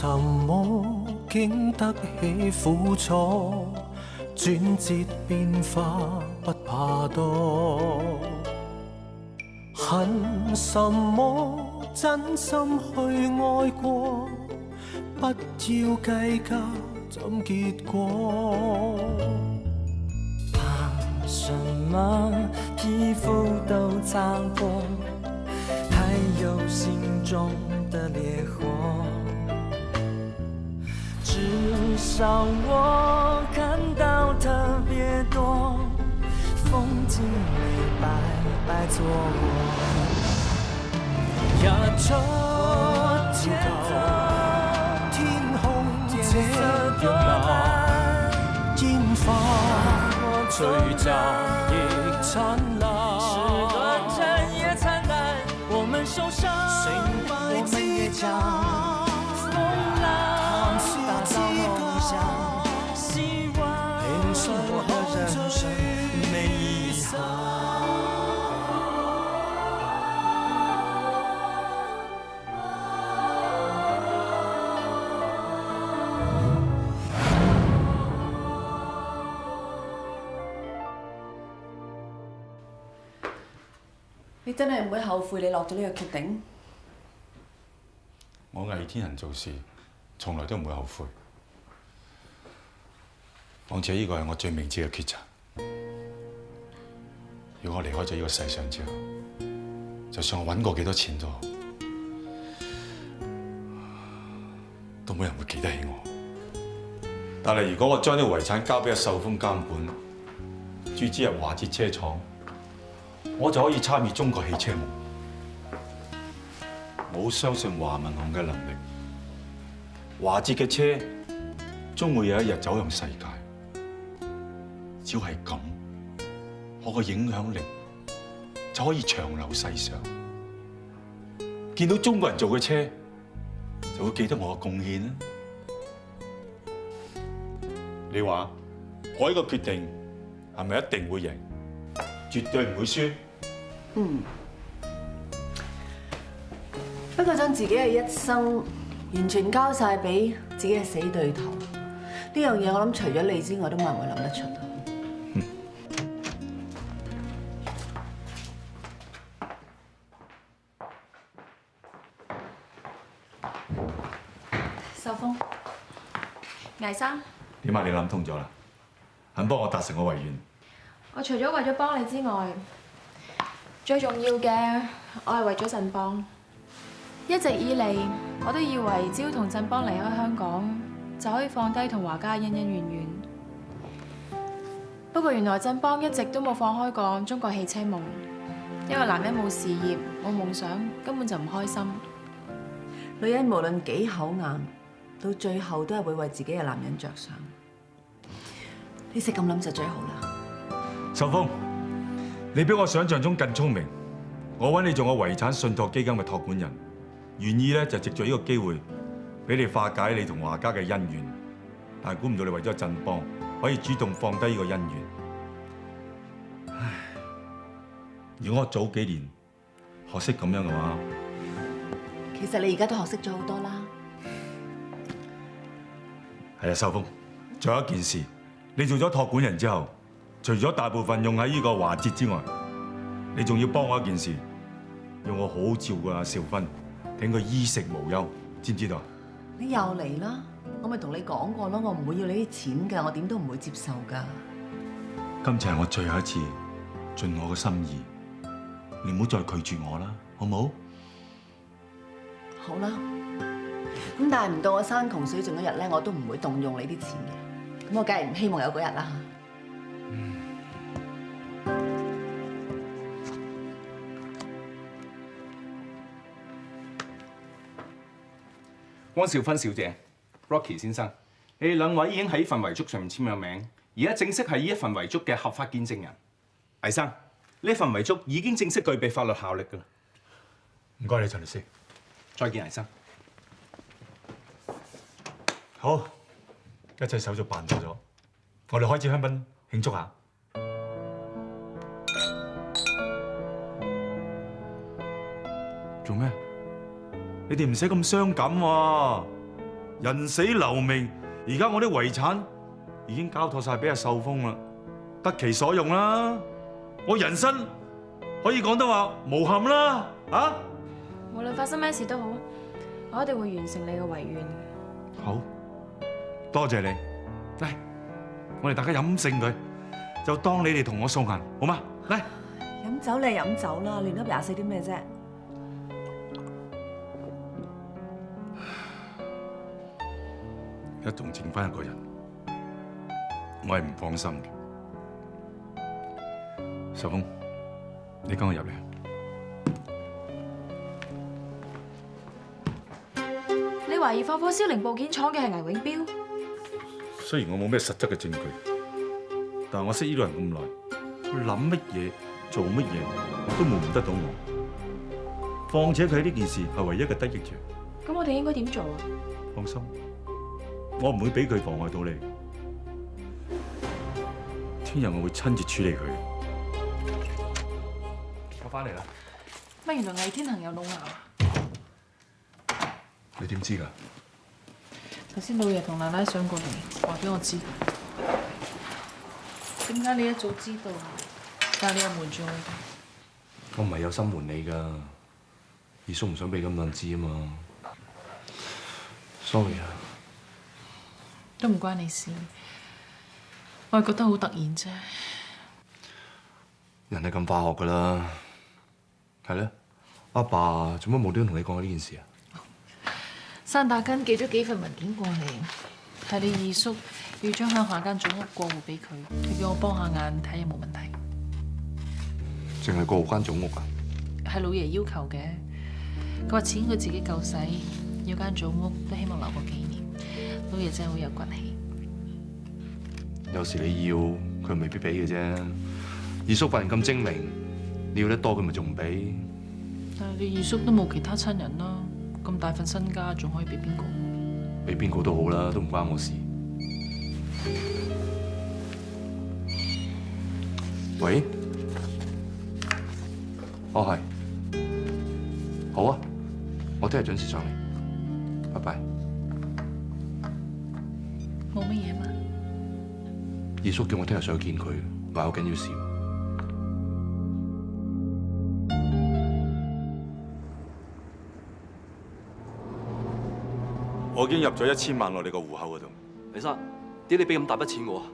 什麼經得起苦楚？轉折變化不怕多。恨什麼真心去愛過？不要計較怎結果。怕什麼皮膚都擦過，還有心中的烈火。至少我看到特別多風景沒白白錯過。日出天空這樣藍，煙花聚集亦燦爛。是短暫也燦爛，我們受傷，我們也將風浪打造夢想，希望我的人生沒遺憾。你真係唔會後悔你落咗呢個決定？我魏天人做事，從來都唔會後悔。況且呢個係我最明智嘅抉擇。如果我離開咗呢個世上之後，就算我揾過幾多錢都冇人會記得起我。但係如果我將呢個遺產交俾阿秀峰監管，注資入華捷車廠，我就可以參與中國汽車夢。我相信華文行嘅能力，華捷嘅車終會有一日走向世界。只要係咁，我個影響力就可以長留世上。見到中國人做嘅車，就會記得我嘅貢獻啦。你話我呢個決定係咪一定會贏？絕對唔會輸。不過將自己嘅一生完全交晒俾自己嘅死對頭，呢樣嘢我諗除咗你之外都冇人會諗得出。秀峰，魏生，點解你諗通咗啦？肯幫我達成我遺願？我除咗為咗幫你之外，最重要嘅我係為咗振邦。一直以嚟，我都以為只要同振邦離開香港，就可以放低同華家嘅恩恩怨怨。不過原來振邦一直都冇放開過中國汽車夢。一個男人冇事業、冇夢想，根本就唔開心。女人無論幾口硬，到最後都係會為自己嘅男人着想。你識咁諗就最好啦。秀峰，你比我想象中更聰明。我揾你做我遺產信託基金嘅託管人，願意咧就藉住呢個機會，俾你化解你同華家嘅恩怨。但係估唔到你為咗振邦，可以主動放低呢個恩怨。唉，如果我早幾年學識咁樣嘅話，其實你而家都學識咗好多啦。係啊，秀峰，仲有一件事，你做咗託管人之後，除咗大部分用喺呢個華捷之外，你仲要幫我一件事，要我好好照顧阿兆芬，令佢衣食無憂，知唔知道？你又嚟啦！我咪同你講過咯，我唔會要你啲錢㗎，我點都唔會接受㗎。今次係我最後一次盡我嘅心意，你唔好再拒絕我啦，好唔好？好啦，咁但係唔到我山窮水盡嗰日咧，我都唔會動用你啲錢嘅。咁我梗係唔希望有嗰日啦。汪兆芬小姐 ，Rocky 先生，你哋兩位已經喺份遺囑上面簽咗名，而家正式係呢一份遺囑嘅合法見證人。魏生，呢份遺囑已經正式具備法律效力㗎啦。唔該你，陳律師。再見，魏生。好，一切手續辦妥咗，我哋開支香檳慶祝下。做咩？你哋唔使咁傷感喎。人死留名，而家我啲遺產已經交託晒俾阿秀峰啦，得其所用啦。我人生可以講得話無憾啦，啊！無論發生咩事都好，我一定會完成你嘅遺願。好，多謝你。嚟，我哋大家飲勝佢，就當你哋同我送行，好嗎？嚟，飲酒你係飲酒啦，亂噏24啲咩啫？一仲剩翻一個人，我係唔放心嘅。秀峰，你跟我入嚟。你懷疑放火燒零部件廠嘅係倪永標？雖然我冇咩實質嘅證據，但係我識呢個人咁耐，佢諗乜嘢、做乜嘢都瞞唔得到我。況且佢喺呢件事係唯一嘅得益者。咁我哋應該點做啊？放心，我唔會俾佢妨礙到你。聽日我會親自處理佢。我翻嚟啦。乜原來魏天恒有腦癌？你點知㗎？頭先老爺同奶奶上過嚟，話俾我知。點解你一早知道？但係你又瞞住我嘅？我唔係有心瞞你㗎，二叔唔想俾咁多人知啊嘛。Sorry 啊，都唔關你事，我係覺得好突然啫。人係咁化學㗎啦，係咧。阿爸做乜冇端同你講呢件事啊？山打根寄咗幾份文件過嚟，係你二叔要將鄉下間祖屋過戶俾佢，佢叫我幫下眼睇有冇問題。淨係過戶間祖屋啊？係老爺要求嘅，佢話錢佢自己夠使，要間祖屋都希望留個紀念。老爺真係好有骨氣。有時你要佢未必俾嘅啫。二叔份人咁精明，你要得多佢咪仲唔俾？但係你二叔都冇其他親人啦，咁大份身家仲可以俾邊個？俾邊個都好啦，都唔關我事。喂？哦係。好啊，我聽日準時上嚟。拜拜。冇乜嘢嘛？二叔叫我聽日上去見佢，話有緊要事。我已經入咗1000萬落你個戶口嗰度。黎生，點解你俾咁大筆錢我啊？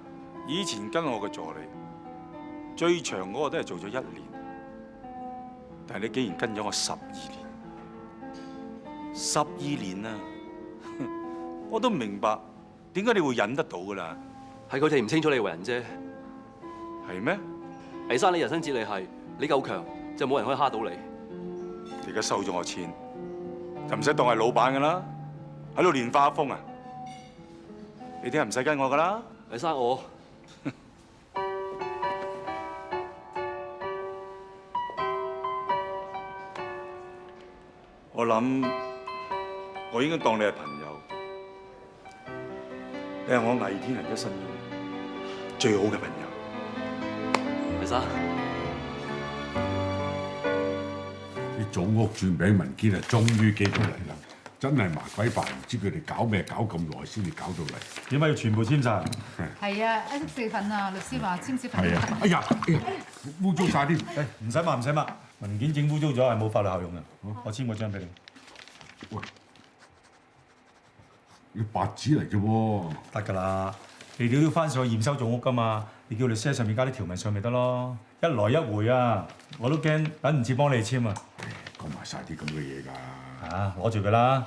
以前跟我嘅助理，最長嗰個都係做咗1年，但係你竟然跟咗我12年，12年啊！我都唔明白點解你會忍得到㗎啦？係佢哋唔清楚你為人啫。係咩？黎生，你人生哲理係你夠強就冇人可以蝦到你。你而家收咗我錢，就唔使當係老闆㗎啦。喺度連發瘋啊！你聽日唔使跟我㗎啦。黎生，我諗我應該當你係朋友，你係我魏天恒一生中最好嘅朋友。黎生，啲祖屋轉名文件啊，終於寄到嚟啦！真係麻鬼煩，唔知佢哋搞咩搞咁耐先至搞到嚟。點解要全部簽晒？係啊，1式4份啊，律師話簽字份。係啊！哎呀，污糟晒添！誒，唔使抹，唔使抹，文件整污糟咗係冇法律效用嘅。我簽個章俾你。喂，你白紙嚟啫喎！得㗎啦，你哋都要翻上去驗收祖屋㗎嘛？你叫律師喺上面加啲條文上咪得咯。一來一回啊，我都驚等唔切幫你簽啊。講埋晒啲咁嘅嘢㗎。嚇，攞住佢啦！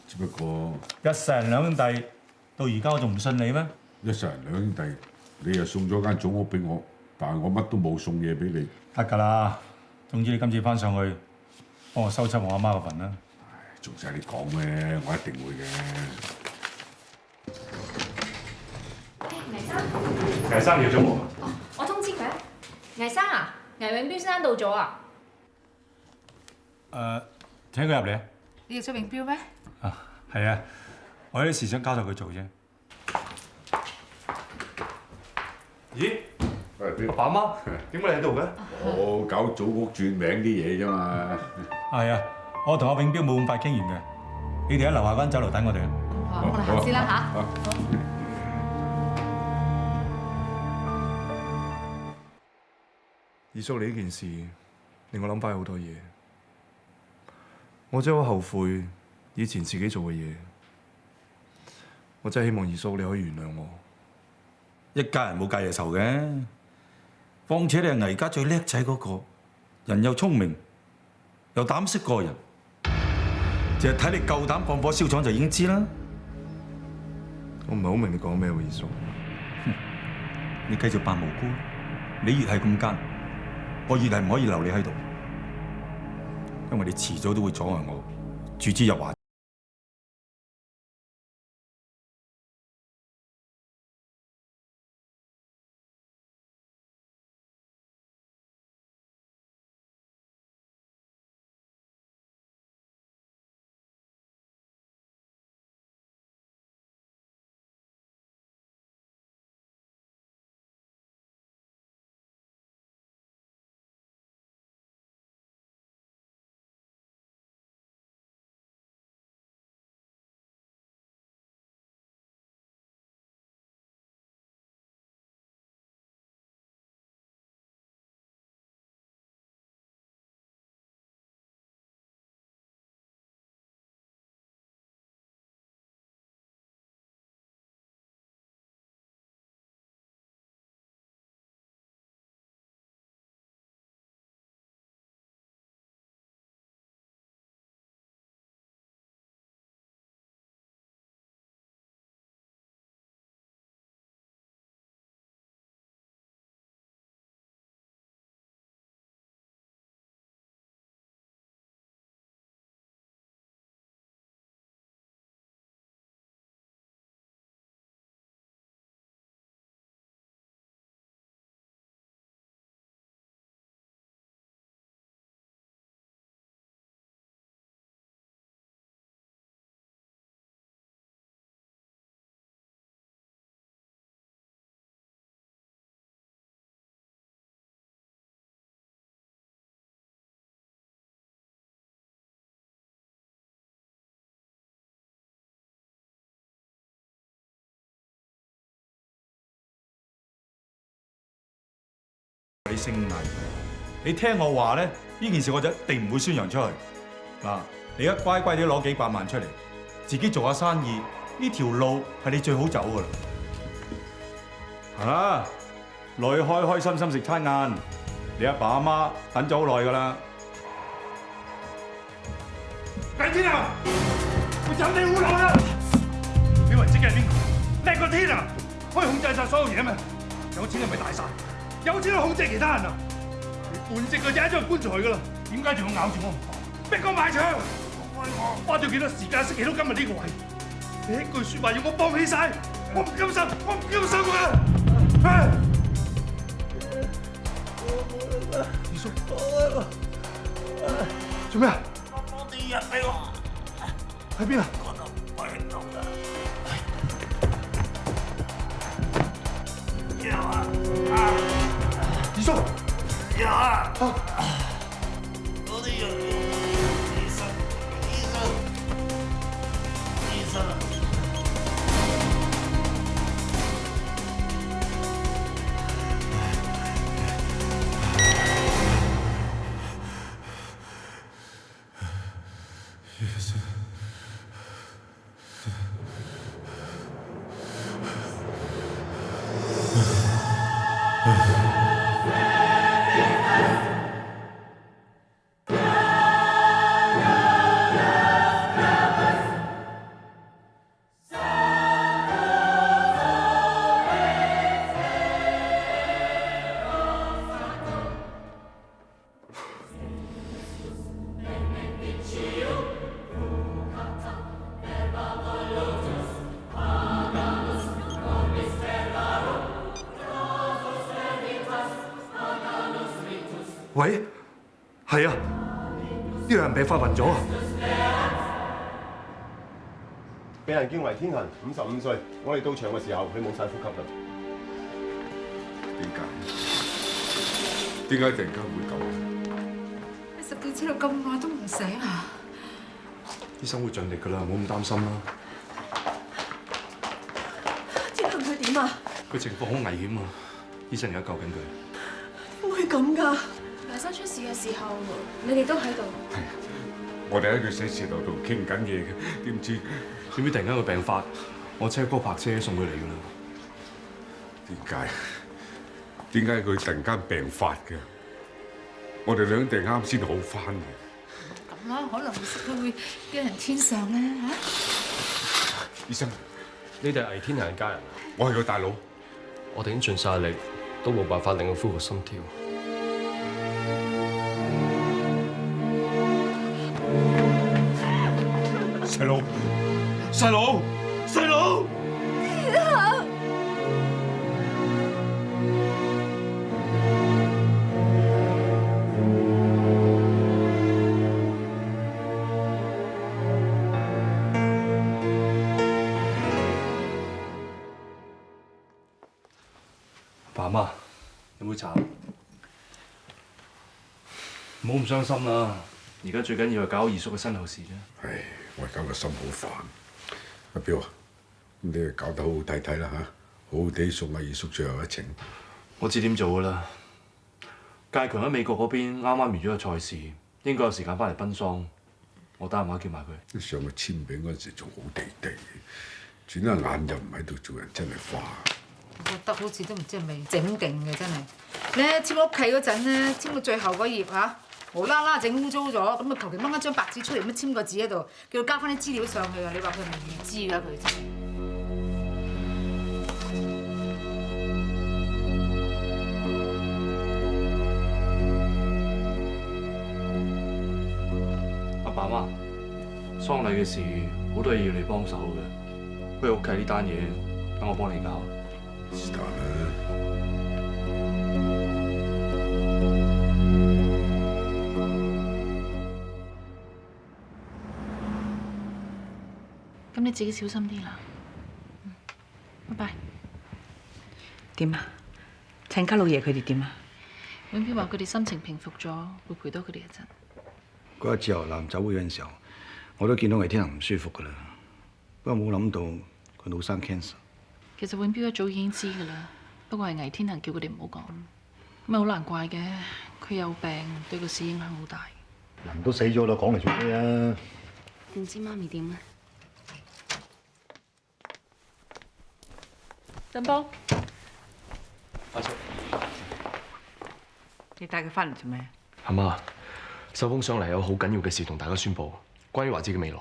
只不過一世人兩兄弟，到而家我仲唔信你咩？一世人兩兄弟，你又送咗間祖屋俾我，但係我乜都冇送嘢俾你。得㗎啦，總之你今次翻上去，幫我收葺我阿媽嗰份啦。仲使你講咩？我一定會嘅。魏生要咗我。我通知佢。魏生啊，魏永標先生到咗啊。請佢入嚟。你要出永標咩？啊，係啊，我有啲事想交代佢做啫。咦？喂，爸媽點解你喺度嘅？我搞祖屋轉名啲嘢啫嘛。係啊，我同阿永標冇咁快傾完嘅，你哋喺樓下嗰間酒樓等我哋啊。我哋行先啦嚇。二叔，你呢件事令我諗翻好多嘢，我真係好後悔以前自己做嘅嘢，我真係希望二叔你可以原諒我。一家人冇隔夜仇嘅，況且你係倪家最叻仔嗰個，人又聰明，又膽識過人，淨係睇你夠膽放火燒廠就已經知啦。我唔係好明你講咩喎，二叔。你繼續扮無辜，你越係咁奸，我越係唔可以留你喺度，因為你遲早都會阻礙我注資入華。你姓倪，你聽我話咧，呢件事我就一定唔會宣揚出去。嗱，你而家乖乖地攞幾百萬出嚟，自己做下生意，呢條路係你最好走噶啦。行啦，落去開開心心食餐晏，你阿爸阿媽等咗好耐噶啦。魏天啊，我有你好耐啦！你話自己係邊個？叻過天啊！可以控制晒所有嘢咩？有錢係咪大晒？有錢去控制其他人啊！你半隻腳踩咗入棺材噶啦，點解仲要咬住我唔放？逼我賣槍！花咗幾多時間識起到今日呢個位？你一句説話要我放棄晒，我唔甘心，我唔甘心啊！二叔，做咩啊？攞啲藥俾我。喺邊啊？我就唔喺度啦。有啊！二叔，有啊！攞啲藥俾我。醫生，醫生，醫生。喂，係啊，呢個人俾發暈咗啊！俾人叫為天行，55歲。我哋到場嘅時候，佢冇晒呼吸啦。點解突然間會咁？你10點知道咁耐都唔醒啊？醫生會盡力㗎啦，唔好咁擔心啦。點啊？佢情況好危險啊！醫生而家救緊佢。點會咁㗎？黎生出事嘅時候，你哋都喺度。係啊，我哋喺佢寫字樓度傾緊嘢嘅，點知突然間佢病發，我車哥泊車送佢嚟㗎啦。點解佢突然間病發嘅？我哋兩定啱先好翻嘅。咁啦，可能佢會驚人天上咧嚇。醫生，你哋係魏天行家人啊？我係佢大佬。我哋已經盡晒力，都冇辦法令佢恢復心跳。細佬，細佬，細佬！爸媽，飲杯茶。唔好咁傷心啦，而家最緊要係搞好二叔嘅身後事啫。唉，我搞個心好煩。阿彪啊，咁你搞得好好睇睇啦嚇，好好地送阿二叔最後一程。我知點做㗎啦。介強喺美國嗰邊啱啱完咗個賽事，應該有時間翻嚟奔喪。我打電話叫埋佢。上去簽名嗰陣時仲好地地，轉下眼又唔喺度做人，真係花。我覺得好似都唔知係咪整勁嘅，真係。咧簽屋企嗰陣咧，簽到最後嗰頁嚇，無啦啦整污糟咗，咁啊求其掹一張白紙出嚟，乜簽個字喺度，叫佢交翻啲資料上去啊！你話佢係咪預知㗎佢真係？阿爸媽，喪禮嘅事好多嘢要你幫手嘅，不如屋企呢單嘢等我幫你搞。是但啦。咁你自己小心啲啦。拜拜。點啊？親家老爺佢哋點啊？永飄話佢哋心情平復咗，會陪多佢哋一陣。嗰日自由男酒會嗰陣時候，我都見到魏天行唔舒服㗎啦。不過冇諗到佢腦生 cancer。其實永標一早已經知㗎啦，不過係魏天行叫佢哋唔好講，咁啊好難怪嘅。佢有病對個市影響好大。人都死咗啦，講嚟做咩啊？唔知媽咪點咧？振邦，阿叔，你帶佢翻嚟做咩？阿媽，秀峰上嚟有好緊要嘅事同大家宣佈，關於華子嘅未來。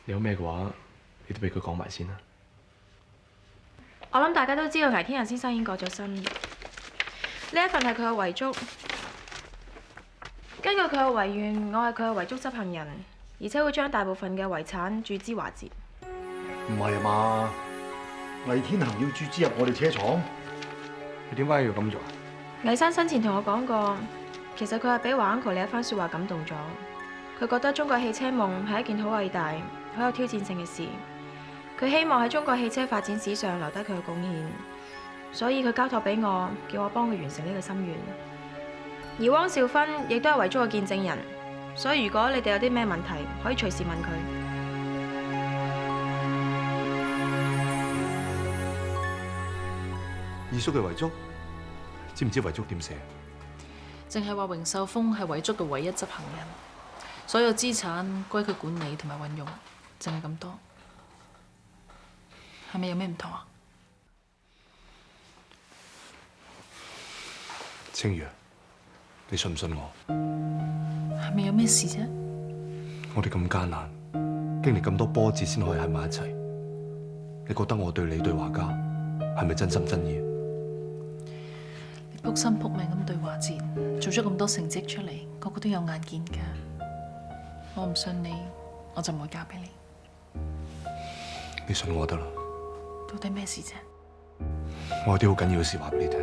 你有咩嘅話，你都俾佢講埋先啦。我諗大家都知道魏天行先生已經過咗身，呢一份係佢嘅遺囑。根據佢嘅遺願，我係佢嘅遺囑執行人，而且會將大部分嘅遺產注資華哲。唔係啊嘛，魏天行要注資入我哋車廠，你點解要咁做？魏生生前同我講過，其實佢係俾華 uncle 你一番説話感動咗。佢覺得中國汽車夢係一件好偉大、好有挑戰性嘅事。佢希望喺中國汽車發展史上留低佢嘅貢獻，所以佢交託俾我，叫我幫佢完成呢個心願。而汪兆勳亦都係遺囑嘅見證人，所以如果你哋有啲咩問題，可以隨時問佢。二叔嘅遺囑，知唔知遺囑點寫？淨係話榮秀峰係遺囑嘅唯一執行人，所有資產歸佢管理同埋運用，淨係咁多。係咪有咩唔同啊？清月，你信唔信我？係咪有咩事啫？我哋咁艱難，經歷咁多波折先可以喺埋一齊。你覺得我對你對華家係咪真心真意？你撲心撲命咁對華哲，做咗咁多成績出嚟，個個都有眼見㗎。我唔信你，我就唔會嫁俾你。你信我得啦。到底咩事啫？我有啲好緊要嘅事話俾你聽。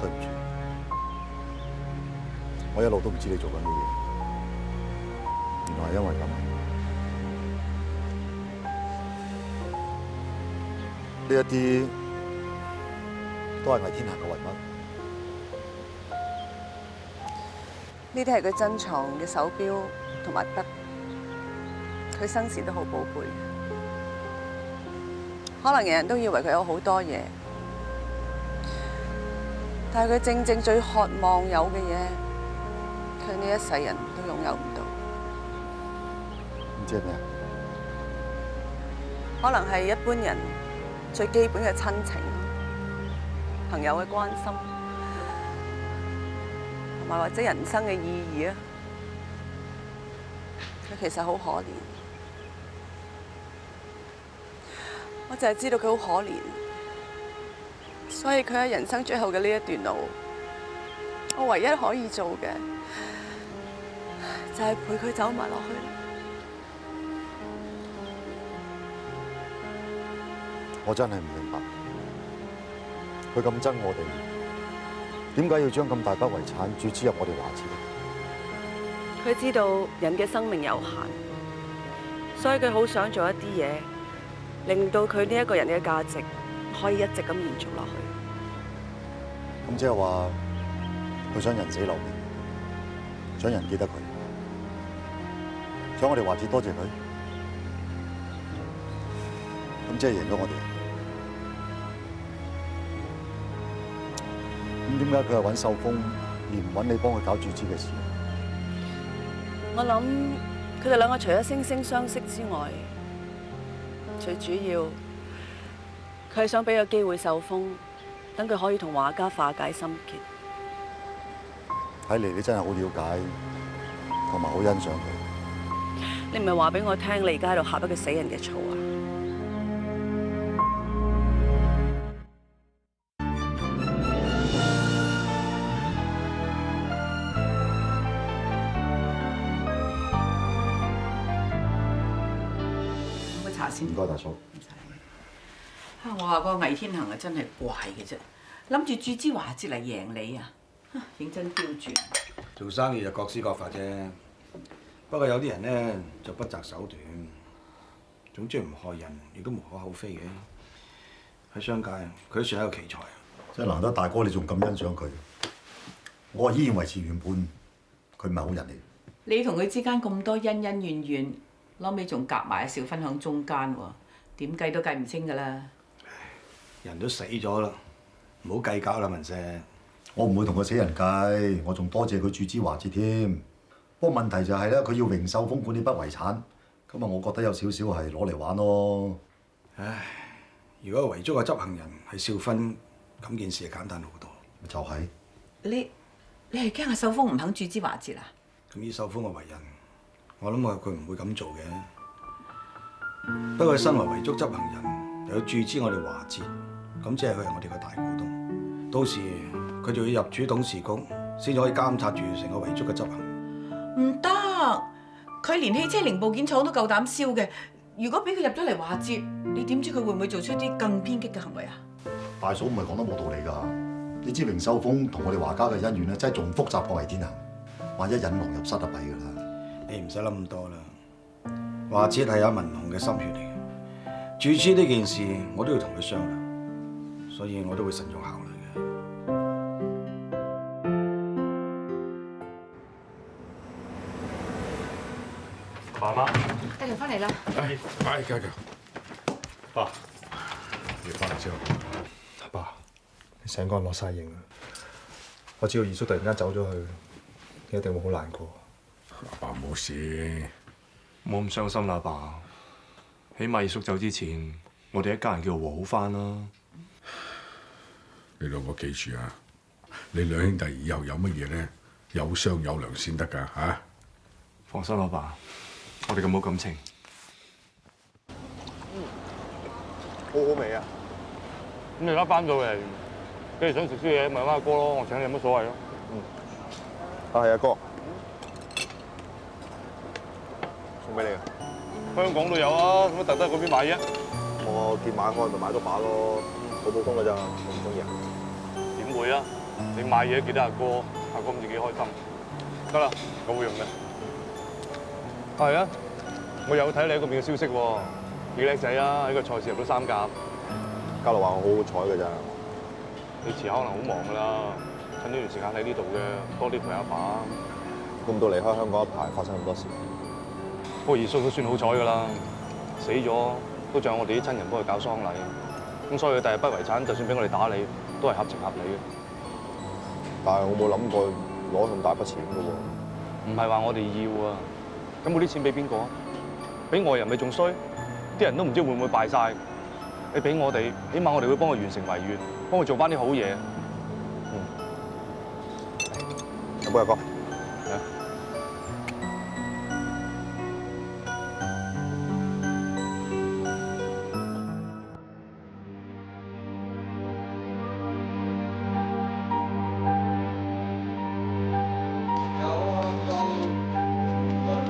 對唔住，我一路都唔知你做緊乜嘢，原來係因為咁。呢一啲都係魏天行嘅遺物。呢啲係佢珍藏嘅手錶同埋筆，佢生前都好寶貝。可能人人都以為佢有好多嘢，但係佢正正最渴望有嘅嘢，佢呢一世人都擁有唔到。唔知係咩啊？可能係一般人最基本嘅親情、朋友嘅關心，同埋或者人生嘅意義啊。佢其實好可憐，我淨係知道佢好可憐，所以佢喺人生最後嘅呢一段路，我唯一可以做嘅就係陪佢走埋落去。我真係唔明白，佢咁憎我哋，點解要將咁大筆遺產注資入我哋華資？佢知道人嘅生命有限，所以佢好想做一啲嘢，令到佢呢一個人嘅價值可以一直咁延續落去。咁即係話，佢想人死留名，想人記得佢，想我哋華資多謝佢。咁即係贏咗我哋。咁點解佢係揾秀峰，而唔揾你幫佢搞注資嘅事？我諗佢哋兩個除咗惺惺相惜之外，最主要佢係想俾個機會秀峰，等佢可以同華家化解心結。睇嚟你真係好了解，同埋好欣賞佢。你唔係話俾我聽，你而家喺度呷一個死人嘅醋啊？唔該，大嫂。我話個魏天行啊，真係怪嘅啫，諗住注資華資嚟贏你啊！認真刁鑽。做生意就各施各法啫，不過有啲人咧就不擇手段，總之唔害人，亦都無可厚非嘅。喺商界，佢都算係一個奇才。真係難得大哥你仲咁欣賞佢，我依然維持原本，佢唔係好人嚟。你同佢之間咁多恩恩怨怨，攞尾仲夾埋小芬響中間喎，點計都計唔清㗎啦。人都死咗啦，唔好計較啦，文石。我唔會同佢死人計，我仲多謝佢注資華資添。不過問題就係咧，佢要榮秀峰管呢筆遺產，咁啊，我覺得有少少係攞嚟玩咯。唉，如果遺囑嘅執行人係少芬，咁件事就簡單好多。就係。你係驚阿秀峰唔肯注資華資啊？咁以秀峰嘅為人，我諗佢唔會咁做嘅。不過佢身為遺囑執行人，又要注資我哋華資，咁即係佢係我哋嘅大股東。到時佢就要入主董事局，先至可以監察住成個遺囑嘅執行。唔得，佢連汽車零部件廠都夠膽燒嘅。如果俾佢入咗嚟華資，你點知佢會唔會做出啲更偏激嘅行為啊？大嫂唔係講得冇道理㗎。你知榮秀峰同我哋華家嘅恩怨咧，真係仲複雜過魏天行。萬一引狼入室就弊㗎啦。你唔使諗咁多啦。華資係有文雄嘅心血嚟嘅，注資呢件事我都要同佢商量，所以我都會慎重考慮嘅。爸媽，大強翻嚟啦。快家強，爸，你翻嚟之後，阿爸，你成個人落晒型啦。我知道二叔突然間走咗去，你一定會好難過。阿爸冇事，冇咁傷心啦，阿爸。起碼二叔走之前，我哋一家人叫和好翻啦。你兩個記住啊！你兩兄弟以後有乜嘢咧，有商有量先得㗎嚇。放心，阿爸，我哋咁好感情。好好味啊！咁你而家翻到嚟，跟住想食宵夜，咪揾阿哥咯，我請你有乜所謂咯？係啊，哥，送俾你啊！香港都有啊，做乜特登去嗰邊買啫？我見馬鞍咪買多把咯，好普通㗎咋，我唔中意啊。點會啊？你買嘢記得阿哥，阿哥唔知幾開心。得啦，我會用嘅。係啊，我有睇你喺嗰邊嘅消息喎，幾叻仔啊！喺個賽事入到3甲。嘉樂話我好好彩㗎咋。你遲下可能好忙㗎啦，趁呢段時間喺呢度嘅，多啲陪阿爸。估唔到離開香港一排，發生咁多事。不過二叔都算好彩㗎啦，死咗都仲有我哋啲親人幫佢搞喪禮。咁所以佢第日不遺產，就算俾我哋打理，都係合情合理嘅。但係我冇諗過攞咁大筆錢㗎喎。唔係話我哋要啊，咁嗰啲錢俾邊個啊？俾外人咪仲衰，啲人都唔知會唔會敗晒。你俾我哋，起碼我哋會幫佢完成遺願，幫佢做翻啲好嘢。飲杯阿哥。係啊。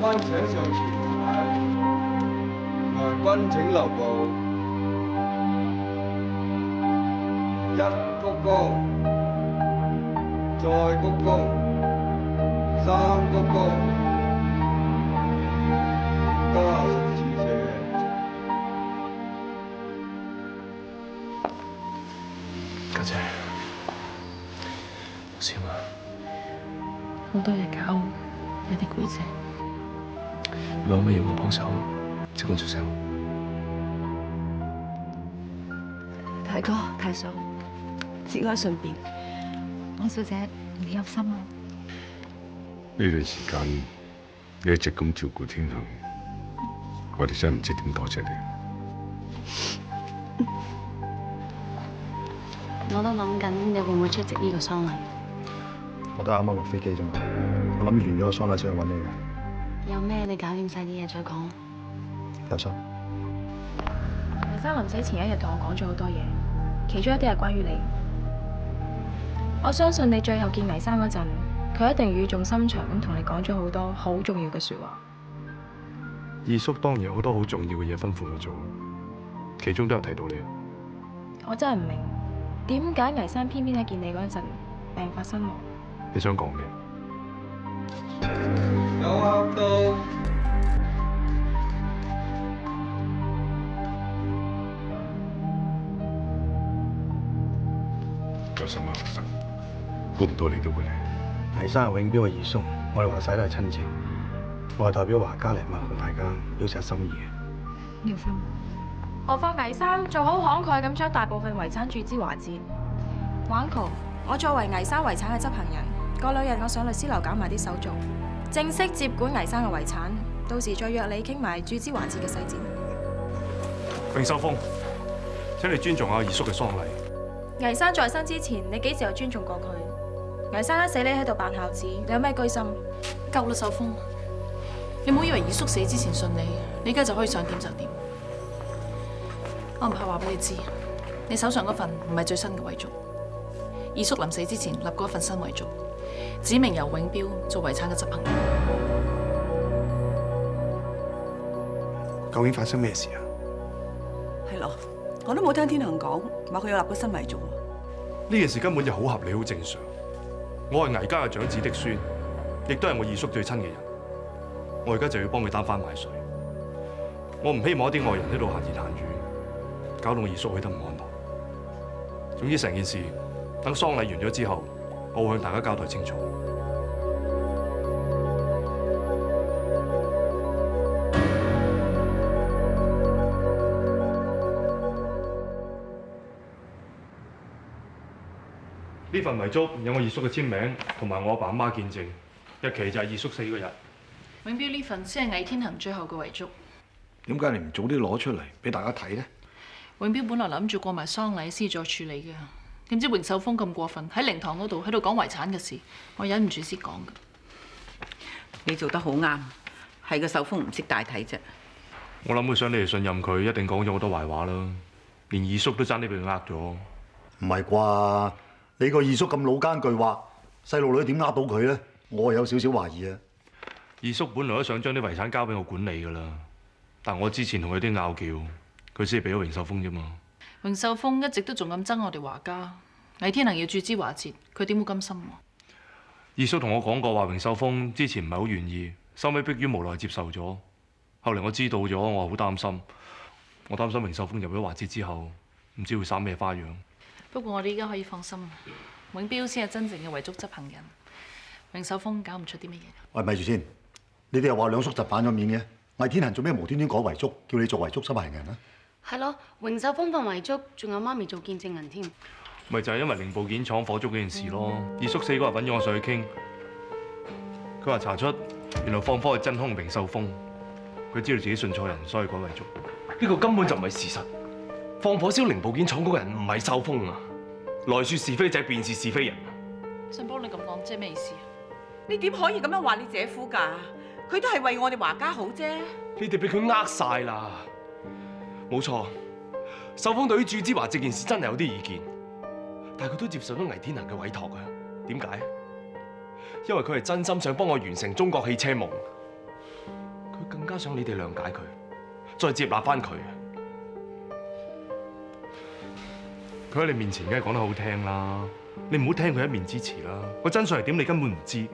軍請上前來軍請留步，一鞠躬，再鞠躬，三鞠躬，家屬致謝。家姐，好笑嘛？好多嘢搞，有啲攰啫。你可唔可以要我幫手，即管出聲？大哥、大嫂，節哀順變。安小姐，你有心啊！呢段時間你一直咁照顧天恒，我哋真係唔知點多謝你。我都諗緊你會唔會出席呢個喪禮？我都啱啱落飛機啫嘛，我諗完咗個喪禮先去揾你嘅。有咩你搞掂晒啲嘢再講。有心。黎生臨死前一日同我講咗好多嘢，其中一啲係關於你。我相信你最後見黎生嗰陣，佢一定語重心長咁同你講咗好多好重要嘅説話。二叔當然有好多好重要嘅嘢吩咐我做，其中都有提到你。我真係唔明點解黎生偏偏喺見你嗰陣病發身亡。你想講咩？有客到。有心啊，學生，估唔到你都會嚟。黎生係永標嘅二叔，我哋話晒都係親戚。我係代表華家嚟問候大家，表示心意嘅。廖生，何況黎生做好慷慨咁將大部分遺產注資華捷。Uncle，我作為黎生遺產嘅執行人，過2日我上律師樓搞埋啲手續，正式接管黎生嘅遺產，到時再約你傾埋注資華捷嘅細節。榮秀峰，請你尊重下二叔嘅喪禮。黎生在生之前，你幾時有尊重過佢？黎生一死，你喺度扮孝子，你有咩居心？夠啦，秀峰，你唔好以為二叔死之前順利，你而家就可以想點就點。我唔怕話俾你知，你手上嗰份唔係最新嘅遺囑。二叔臨死之前立過一份新遺囑，指明由永標做遺產嘅執行人。究竟發生咩事啊？係咯，我都冇聽天恒講話佢有立過新遺囑。呢件事根本就好合理、好正常。我係倪家嘅長子嫡孫，亦都係我二叔最親嘅人。我而家就要幫佢擔翻埋水。我唔希望一啲外人喺度閒言閒語，搞到我二叔去得唔安樂。總之成件事，等喪禮完咗之後，我會向大家交代清楚。呢份遺囑有我二叔嘅簽名，同埋我阿爸阿媽見證，日期就係二叔死嗰日。永標呢份先係魏天恒最後嘅遺囑。點解你唔早啲攞出嚟俾大家睇呢？永標本來諗住過埋喪禮先再處理嘅，點知榮秀峰咁過分喺靈堂嗰度喺度講遺產嘅事，我忍唔住先講嘅。你做得好啱，係個秀峰唔識大體啫。我諗佢想你哋信任佢，一定講咗好多壞話啦，連二叔都爭啲俾佢呃咗。唔係啩？你個二叔咁老奸巨猾，細路女點呃到佢咧？我有少少懷疑啊。二叔本來都想將啲遺產交俾我管理噶啦，但我之前同佢啲拗撬，佢先係俾咗榮秀峰啫嘛。榮秀峰一直都仲咁憎我哋華家，魏天恒要注資華捷，佢點會甘心啊？二叔同我講過話，榮秀峰之前唔係好願意，收尾迫於無奈接受咗。後嚟我知道咗，我好擔心。我擔心榮秀峰入咗華捷之後，唔知會生咩花樣。不過我哋依家可以放心，永標先係真正嘅遺囑執行人，榮秀峰搞唔出啲乜嘢。喂，咪住先，你哋又話兩叔侄反咗面嘅，魏天恒做咩無端端改遺囑，叫你做遺囑執行人啊？係咯，榮秀峰份遺囑，仲有媽咪做見證人添。咪就係因為零部件廠火燭嗰件事咯。二叔4個人揾咗我上去傾，佢話查出原來放火係真兇榮秀峰，佢知道自己信錯人，所以改遺囑。呢個根本就唔係事實。放火燒零部件廠嗰個人唔係秀峰啊！來説是非者，便是是非人。信邦你咁講，即係咩意思啊？你點可以咁樣話你姐夫㗎？佢都係為我哋華家好啫。你哋俾佢呃晒啦！冇錯，秀峰對於注資華這件事真係有啲意見，但係佢都接受咗魏天恒嘅委託啊。點解？因為佢係真心想幫我完成中國汽車夢，佢更加想你哋諒解佢，再接納翻佢。佢喺你面前梗係講得好聽啦，你唔好聽佢一面之詞啦。個真相係點，你根本唔知。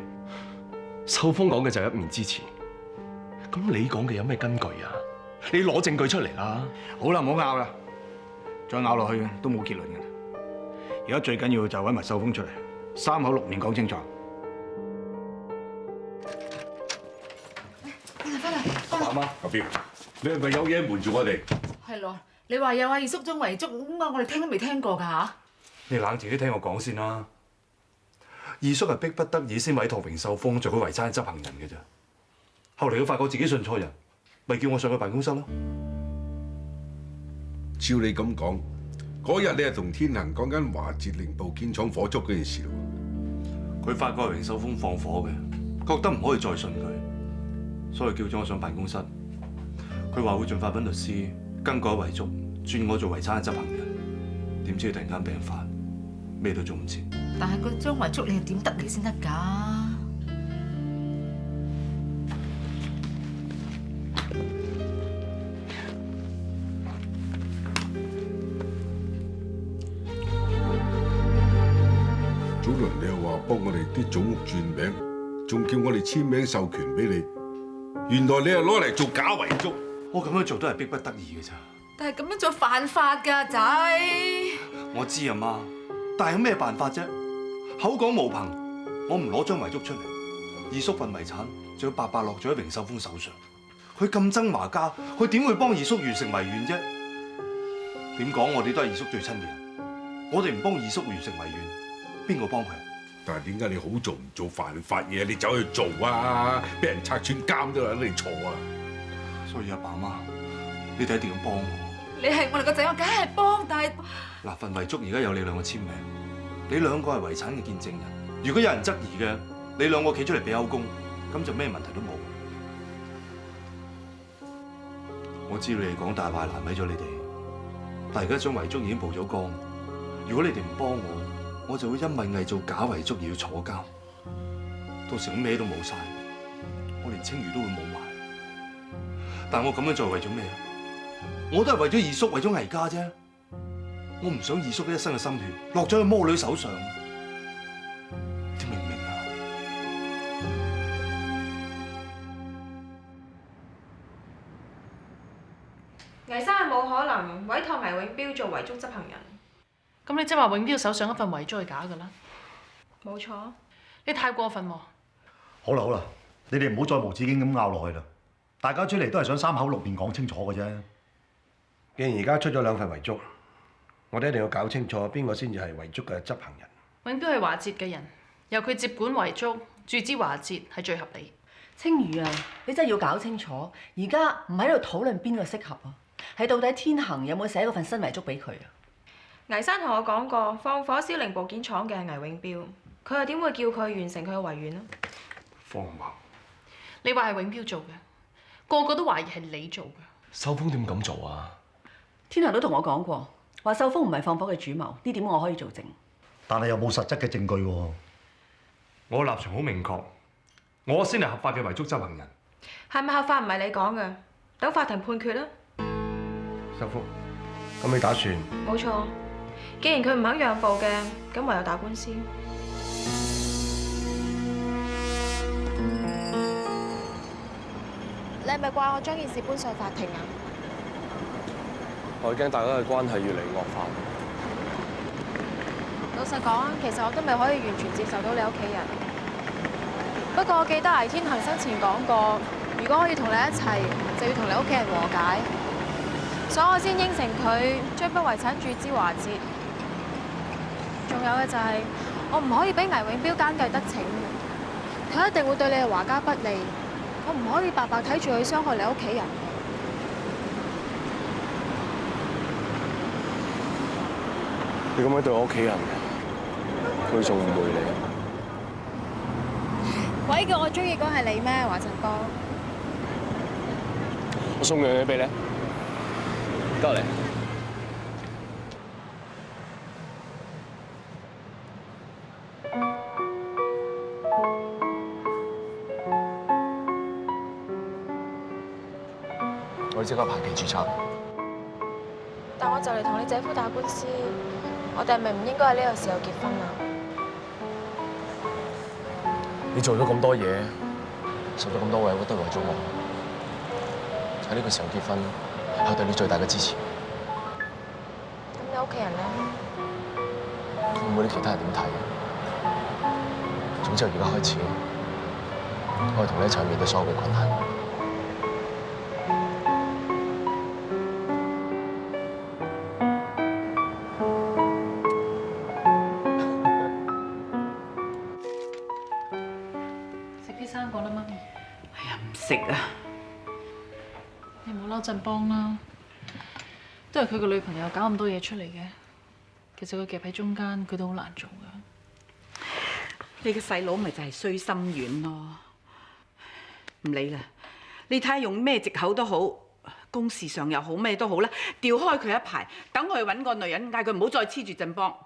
秀峰講嘅就係一面之詞，咁你講嘅有咩根據啊？你攞證據出嚟啦！好啦，唔好拗啦，再拗落去都冇結論嘅。而家最緊要就揾埋秀峰出嚟，3口6面講清楚。阿媽，阿彪，你係咪有嘢瞞住我哋？係咯，你話有二叔中遺囑咁啊，我哋聽都未聽過㗎嚇。你冷靜啲聽我講先啦。二叔係逼不得已先委託榮秀峰做佢遺產執行人嘅啫。後嚟佢發覺自己信錯人，咪叫我上去辦公室咯。照你咁講，嗰日你係同天恒講緊華捷零部件廠火燭嗰件事咯。佢發覺榮秀峰放火嘅，覺得唔可以再信佢，所以叫咗我上辦公室。佢話會盡快揾律師更改遺囑，轉我做遺產嘅執行人。點知佢突然間病發，咩都做唔切。但係嗰張遺囑你係點得嚟先得㗎？早輪你又話幫我哋啲祖屋轉名，仲叫我哋簽名授權俾你，原來你係攞嚟做假遺囑。我咁樣做都係逼不得已嘅咋。但係咁樣做犯法㗎，仔。我知啊媽，但係有咩辦法啫？口講無憑，我唔攞張遺囑出嚟，二叔份遺產就要白白落咗喺榮秀峰手上。佢咁憎華家，佢點會幫二叔完成遺願啫？點講我哋都係二叔最親嘅人，我哋唔幫二叔完成遺願，邊個幫佢？但係點解你好做唔做犯法嘢，你走去做啊？俾人拆穿監都有得你坐啊！所以阿爸媽，你哋一定要幫我。你係我哋個仔，我梗係幫，但係嗱，份遺囑而家有你兩個簽名，你兩個係遺產嘅見證人。如果有人質疑嘅，你兩個企出嚟俾口供，咁就咩問題都冇。我知道你哋講大話難為咗你哋，但係而家張遺囑已經曝咗光。如果你哋唔幫我就會因為偽造假遺囑而要坐監。到時我咩都冇晒，我連清譽都會冇埋。但係我咁樣做係為咗咩？我都係為咗二叔，為咗魏家啫。我唔想二叔一生嘅心血落咗喺魔女手上，你明唔明啊？魏生係冇可能委託魏永標做遺囑執行人。咁你即係話永標手上一份遺囑係假㗎啦？冇錯。你太過分喎！好啦好啦，你哋唔好再無止境咁拗落去啦。大家出嚟都係想3口6面講清楚嘅啫。既然而家出咗2份遺囑，我哋一定要搞清楚邊個先至係遺囑嘅執行人。永標係華捷嘅人，由佢接管遺囑，注資華捷係最合理。青瑜啊，你真係要搞清楚，而家唔喺度討論邊個適合啊，係到底天恒有冇寫嗰份新遺囑俾佢啊？魏生同我講過，放火燒零部件廠嘅係魏永標，佢又點會叫佢完成佢嘅遺願啊？荒謬！你話係永標做嘅，個個都懷疑係你做嘅。秀峰點咁做啊？天恒都同我講過，話秀峰唔係放火嘅主謀，呢點我可以做證。但係又冇實質嘅證據喎。我立場好明確，我先係合法嘅遺囑執行人。係咪合法唔係你講嘅，等法庭判決啦。秀峰，咁你打算？冇錯，既然佢唔肯讓步嘅，咁唯有打官司。係咪怪我將件事搬上法庭啊？我驚大家嘅關係越嚟越惡化。老實講，其實我都未可以完全接受到你屋企人。不過我記得倪天恒生前講過，如果我要同你一齊，就要同你屋企人和解，所以我先應承佢將筆遺產注之華哲。仲有嘅就係，我唔可以俾倪永標奸計得逞，佢一定會對你哋華家不利，我唔可以白白睇住佢傷害你屋企人。你咁樣對我屋企人，佢仲誤會你。鬼叫我中意嗰係你咩，華振邦？我送樣嘢俾你，交嚟。我要即刻排期註冊。但我就嚟同你姐夫打官司，我哋係咪唔應該喺呢個時候結婚啊？你做咗咁多嘢，受咗咁多委屈，都係為咗我。喺呢個時候結婚，係我對你最大嘅支持。咁你屋企人咧？我唔理其他人點睇。總之由而家開始，我會同你一齊面對所有嘅困難。食啊！你唔好嬲振邦啦，都係佢個女朋友搞咁多嘢出嚟嘅。其實佢夾喺中間，佢都好難做噶。你個細佬咪就係衰心軟咯。唔理啦，你睇下用咩藉口都好，公事上又好咩都好啦，調開佢一排，等我去揾個女人，嗌佢唔好再黐住振邦。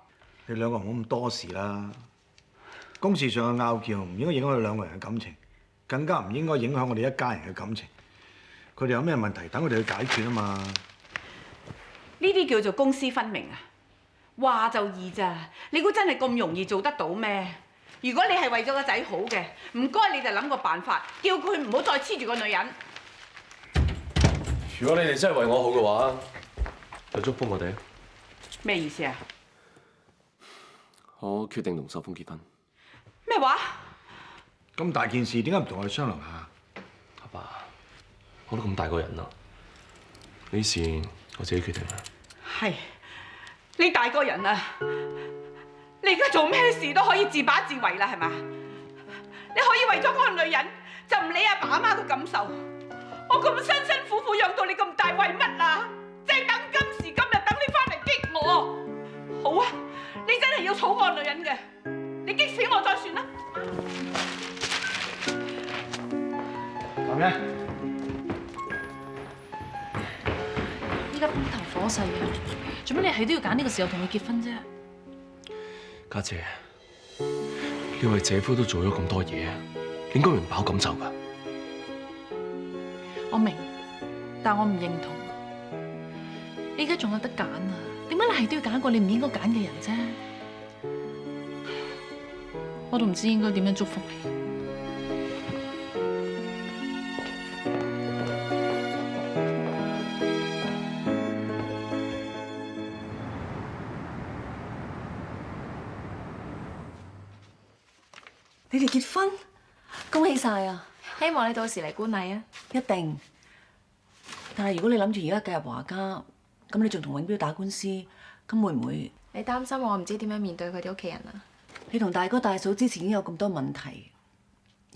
你兩個唔好咁多事啦。公事上嘅拗撬唔應該影響佢兩個人嘅感情。更加唔應該影響我哋一家人嘅感情。佢哋有咩問題，等佢哋去解決啊嘛。呢啲叫做公私分明啊！話就易咋，你估真係咁容易做得到咩？如果你係為咗個仔好嘅，唔該你就諗個辦法，叫佢唔好再黐住個女人。如果你哋真係為我好嘅話，就祝福我哋。咩意思啊？我決定同秀峰結婚。咩話？咁大件事點解唔同我哋商量下？阿爸，我都咁大個人啦，呢事我自己決定啦。係，你大個人啦，你而家做咩事都可以自把自為啦，係嘛？你可以為咗嗰個女人就唔理阿爸阿媽嘅感受。我咁辛辛苦苦養到你咁大，為乜啊？即係等今時今日等你翻嚟激我。好啊，你真係要娶嗰個女人嘅，你激死我再算啦。咁咧？依家風頭火勢啊！做乜你係都要揀呢個時候同佢結婚啫？家姐，呢位姐夫都做咗咁多嘢，你應該明白我感受㗎。我明，但我唔認同。你而家仲有得揀啊？點解你係都要揀一個你唔應該揀嘅人啫？我都唔知應該點樣祝福你。你哋結婚，恭喜晒啊！希望你到時嚟觀禮啊！一定。但係如果你諗住而家嫁入華家，咁你仲同永標打官司，咁會唔會？你擔心我唔知點樣面對佢哋屋企人啊？你同大哥大嫂之前已經有咁多問題，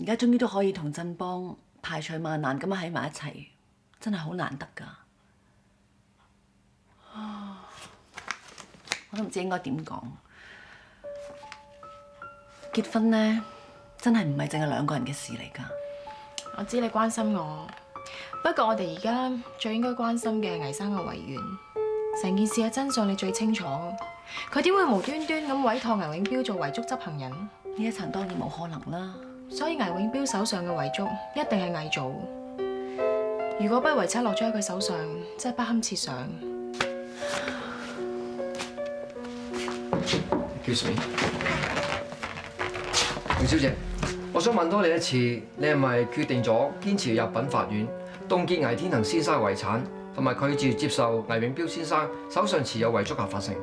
而家終於都可以同振邦排除萬難咁樣喺埋一齊，真係好難得㗎。我都唔知應該點講。結婚呢，真係唔係淨係兩個人嘅事嚟㗎。我知你關心我，不過我哋而家最應該關心嘅係倪生嘅遺願。成件事嘅真相你最清楚，佢點會無端端咁委託倪永標做遺囑執行人？呢一層當然冇可能啦。所以倪永標手上嘅遺囑一定係偽造。如果筆遺產落咗喺佢手上，真係不堪設想。Excuse me，吳小姐，我想問多你一次，你係咪決定咗堅持入稟法院，凍結倪天行先生遺產，同埋拒絕接受倪永標先生手上持有遺囑合法性。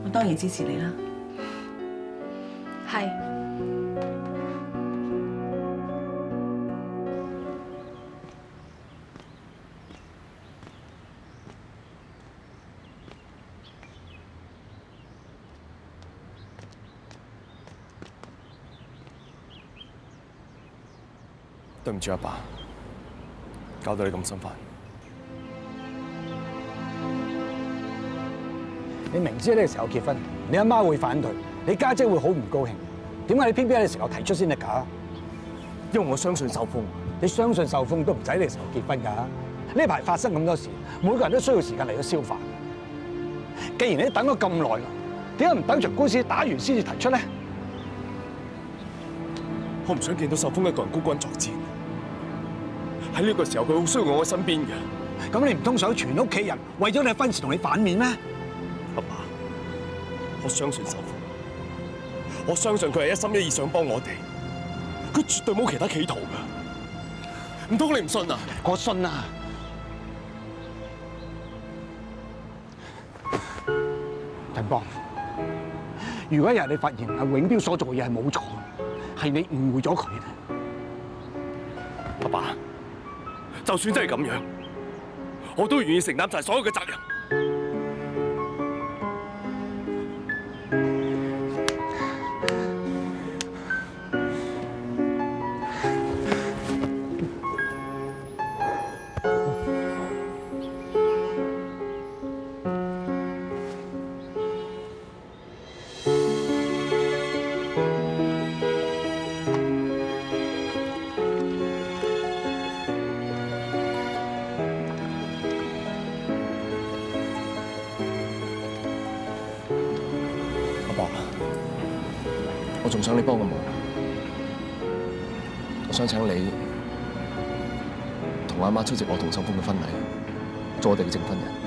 我當然支持你啦。係。對唔住阿爸，搞到你咁心煩。你明知呢個時候結婚，你阿媽會反對，你家姐會好唔高興。點解你偏偏喺呢個時候提出先得㗎？因為我相信秀峰。你相信秀峰都唔使呢個時候結婚㗎。呢排發生咁多事，每個人都需要時間嚟到消化。既然你等咗咁耐啦，點解唔等場官司打完先至提出咧？我唔想見到秀峰一個人孤軍作戰。喺呢個時候，佢好需要我喺身邊嘅。咁你唔通想全屋企人為咗你嘅婚事同你反面咩？阿爸，我相信秀峰，我相信佢係一心一意想幫我哋，佢絕對冇其他企圖㗎。唔通你唔信啊？我信啊！陳邦，如果有日你發現阿永標所做嘅嘢係冇錯，係你誤會咗佢，阿爸，就算真係咁樣，我都願意承擔晒所有嘅責任。我仲想你幫個忙，我想請你同阿媽出席我同秀峰嘅婚禮，做我哋嘅證婚人。